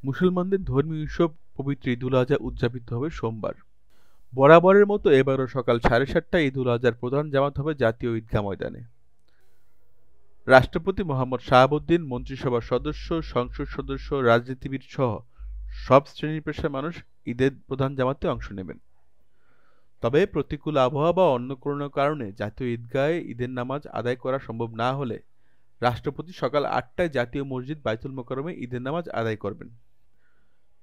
মুসলমানদের ধর্মীয় উৎসব পবিত্র ঈদুল আজহা উদযাপিত হবে সোমবার। বরাবরের মতো এবারও সকাল 7:30টায় ঈদুল আজহার প্রধান জামাত হবে জাতীয় ঈদগাহ ময়দানে। রাষ্ট্রপতি মোহাম্মদ শাহাবুদ্দিন, মন্ত্রিসভার সদস্য, সংসদ সদস্য, রাজনীতিবিদসহ সব শ্রেণী-পেশার মানুষ ঈদের প্রধান জামাতে অংশ নেবেন। তবে প্রতিকূল আবহাওয়া বা অন্য কোনো কারণে জাতীয় ঈদগাহে ঈদের নামাজ আদায় করা সম্ভব না হলে রাষ্ট্রপতি সকাল 8টায় জাতীয় মসজিদ বায়তুল মোকাররমে ঈদের নামাজ আদায় করবেন।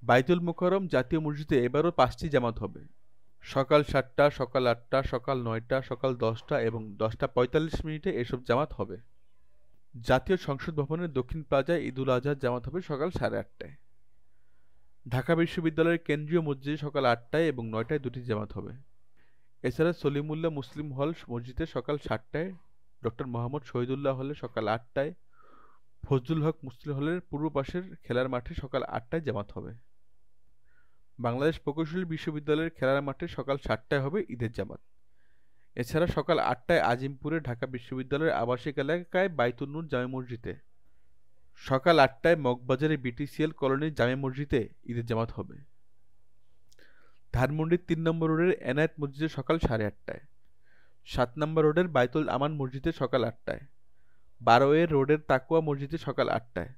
বায়তুল মোকাররম জাতীয় মসজিদে এবারও 5টি জামাত হবে। সকাল 7টা, সকাল 8টা, সকাল 9টা, সকাল 10টা এবং 10টা 45 এসব জামাত হবে। জাতীয় সংসদ ভবনের দক্ষিণ প্লাজায় ঈদুল আজহার জামাত হবে সকাল 8:30টায়। ঢাকা বিশ্ববিদ্যালয়ের কেন্দ্রীয় মসজিদে সকাল 8টায় এবং 9টায় দুটি জামাত হবে। এছাড়া সলিমুল্লাহ মুসলিম হল মসজিদে সকাল 7টায়, ডক্টর মোহাম্মদ শহীদুল্লাহ হলে সকাল 8টায়, ফজলুল হক মুসলিম হলের পূর্ব পাশের খেলার মাঠে সকাল 8টায় জামাত হবে। বাংলাদেশ প্রকৌশলী বিশ্ববিদ্যালয়ের খেলার মাঠে সকাল 7টায় হবে ঈদের জামাত। এছাড়া সকাল 8টায় আজিমপুরে ঢাকা বিশ্ববিদ্যালয়ের আবাসিক এলাকায় বাইতুন নূর জামে মসজিদে, সকাল 8টায় মগবাজারে বিটিসিএল কলোনির জামে মসজিদে ঈদের জামাত হবে। ধানমন্ডির 3 নম্বর রোডের এনায়েত মসজিদে সকাল 8:30টায়, 7 নম্বর রোডের বাইতুল আমান মসজিদে সকাল 8টায়, 12 রোডের তাকওয়া মসজিদে সকাল 8টায়,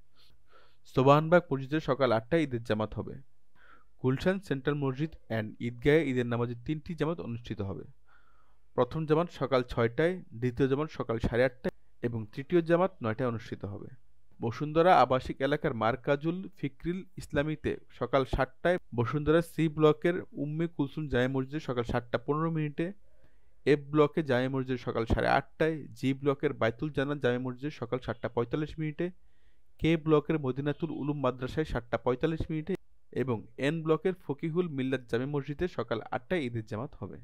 সোবহানবাগ মসজিদে সকাল 8টায় ঈদের জামাত হবে। গুলশান সেন্ট্রাল মসজিদ অ্যান্ড ঈদগাহে ঈদের নামাজের 3টি জামাত অনুষ্ঠিত হবে। প্রথম জামাত সকাল 6টায়, দ্বিতীয় জামাত সকাল 8:30টায় এবং তৃতীয় জামাত 9টায় অনুষ্ঠিত হবে। বসুন্ধরা আবাসিক এলাকার মারকাজুল ফিকরিল ইসলামীতে সকাল 7টায়, বসুন্ধরা সি ব্লকের উম্মে কুলসুম জামে মসজিদে সকাল 7টা 15 এফ ব্লকে জামে মসজিদে সকাল 8:30টায়, জি ব্লকের বাইতুল জান্নাত জামে মসজিদে সকাল 7টা 45 কে ব্লকের মদিনাতুল উলুম মাদ্রাসায় 7টা 45 এবং এন ব্লকের ফকিহুল মিল্লাত জামে মসজিদে সকাল 8টায় ঈদের জামাত হবে।